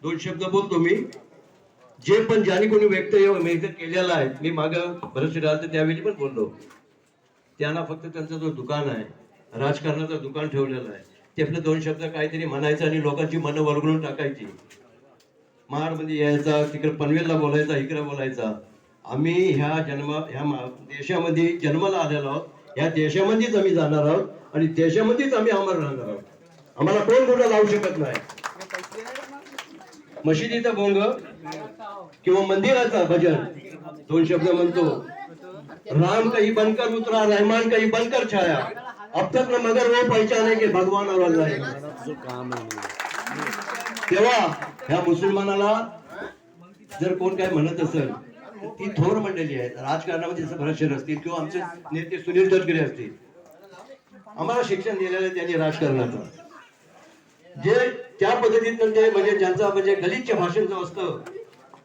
दोन शब्द बोलतो मी. जे पण ज्याने कोणी व्यक्तव्य केलेलं आहे, मी मागं बरेचसे राहते त्यावेळी पण बोललो, त्यांना फक्त त्यांचं जो दुकान आहे, राजकारणाचं दुकान ठेवलेलं आहे, ते आपले दोन शब्द काहीतरी म्हणायचं आणि लोकांची मनं वरगळून टाकायची. महाडमध्ये यायचा, तिकडे पनवेलला बोलायचा, इकडे बोलायचा. आम्ही ह्या देशामध्ये जन्माला आलेलो आहोत, ह्या देशामध्येच आम्ही जाणार आहोत आणि देशामध्येच आम्ही अमर राहणार आहोत. आम्हाला कोण कुठं लावू शकत नाही. मशिदीचा भोंग किंवा मंदिराचा भजन दोन शब्द म्हणतो, राम कहीं बनकर उतरा, रहमान कहीं बनकर छाया, अब तक न मगर वो पहचाने के भगवान और अल्लाह है. तेव्हा ह्या मुसलमानाला जर कोण काय म्हणत असेल, ती थोर मंडळी आहेत राजकारणामध्ये, जसं भरतशेठ असतील किंवा आमचे नेते सुनील तटकरे असतील. आम्हाला शिक्षण दिलेलं आहे त्यांनी राजकारणाचं. जे त्या पद्धतीत म्हणजे ज्यांचा म्हणजे गलिच्छ भाषण जो असतं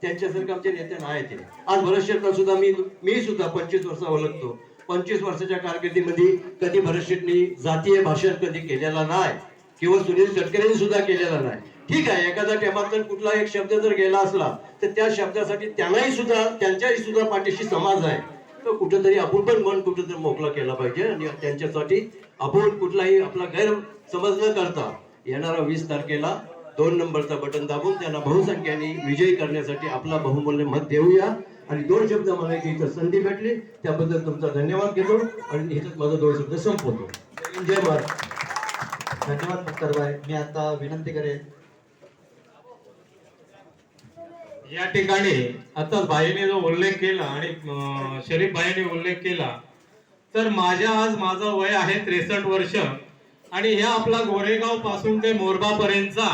त्यांच्यासारखं आमचे नेते नाही ते. आज भरतशेठला सुद्धा मी सुद्धा 25 वर्ष ओळखतो. 25 वर्षाच्या कारकिर्दीमध्ये कधी भरतशेठनी जातीय भाषण कधी केलेला नाही किंवा सुनील तटकरेंनी सुद्धा केलेला नाही. ठीक आहे, एखादा टेमातून कुठला एक शब्द जर गेला असला तर त्या शब्दासाठी त्यांच्याही सुद्धा पाठीशी समाज आहे. तर कुठेतरी आपण पण मन कुठेतरी मोकळा केला पाहिजे आणि त्यांच्यासाठी आपण कुठलाही आपला गैरसमज न करता येणारा 20 तारखेला 2 नंबरचा बटन दाबून त्यांना बहुसंख्येने विजयी करण्यासाठी आपला बहुमूल्य मत देऊया. आणि 2 शब्द म्हणायची इथं संधी भेटली त्याबद्दल तुमचा धन्यवाद घेतो आणि इथं माझा 2 शब्द संपवतो. जय महाराज. धन्यवाद मुक्तार भाई. मी आता विनंती करेन, या ठिकाणी आता भाईने जो उल्लेख केला आणि शरीफ भाईने उल्लेख केला, तर माझं वय आहे 63 वर्ष आणि ह्या आपला गोरेगाव पासून ते मोरबा पर्यंतचा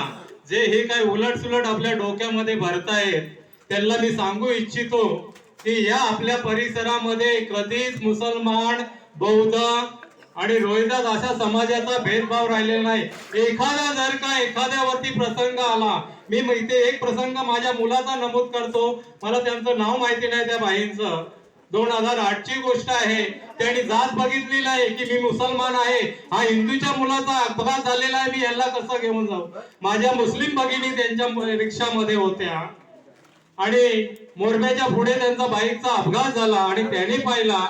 जे हे काही उलटसुलट आपल्या डोक्यामध्ये भरतायत, त्यांना मी सांगू इच्छितो की या आपल्या परिसरामध्ये कधीच मुसलमान, बौद्ध आणि रोहिदास अशा समाजाचा भेदभाव राहिलेला नाही. एखादा जर का एखाद्यावरती प्रसंग आला, मी इथे एक प्रसंग माझ्या मुलाचा नमूद करतो, मला त्यांचं नाव माहिती नाही त्या बाईंचं. 2008 ची गोष्ट आहे. त्यांनी जात बघितलेली आहे की मी मुसलमान आहे, हा हिंदूच्या मुलाचा अपघात झालेला आहे, मी याला कसं घेऊन जाऊ. माझ्या मुस्लिम भगिनी त्यांच्या रिक्षामध्ये होत्या आणि मोरब्याच्या पुढे त्यांचा बाईकचा अपघात झाला आणि त्यांनी पाहिला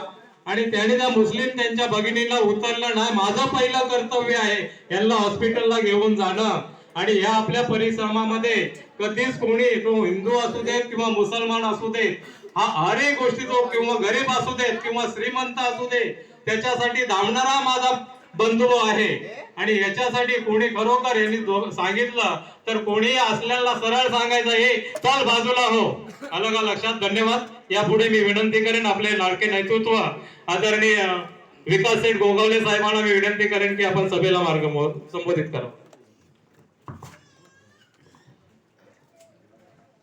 आणि त्याने त्या मुस्लिम त्यांच्या भगिनीला उतरलं नाही. माझं पहिलं कर्तव्य आहे यांना हॉस्पिटलला घेऊन जाणं. आणि या आपल्या परिसरामध्ये कधीच कोणी, तो हिंदू असू देत किंवा मुसलमान असू देत, हा हर एक गोष्टी तो किंवा गरीब असू देत किंवा श्रीमंत असू दे, त्याच्यासाठी धावणारा माझा बंधू आहे. आणि याच्यासाठी कोणी खरोखर यांनी सांगितलं तर कोणी असल्याला सरळ सांगायचं, हे चल बाजूला हो. आलं का लक्षात? धन्यवाद. यापुढे मी विनंती करेन आपले लाडके नेतृत्व आदरणीय विकास शेठ गोगावले साहेबांना मी विनंती करेन की आपण सभेला मार्ग संबोधित करा.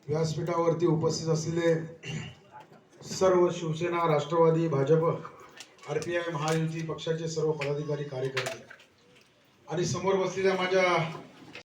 व्यासपीठावरती उपस्थित असलेले सर्व शिवसेना, राष्ट्रवादी, भाजप, RPI महायुती पक्षाचे सर्व पदाधिकारी, कार्यकर्ते आणि समोर बसलेल्या माझ्या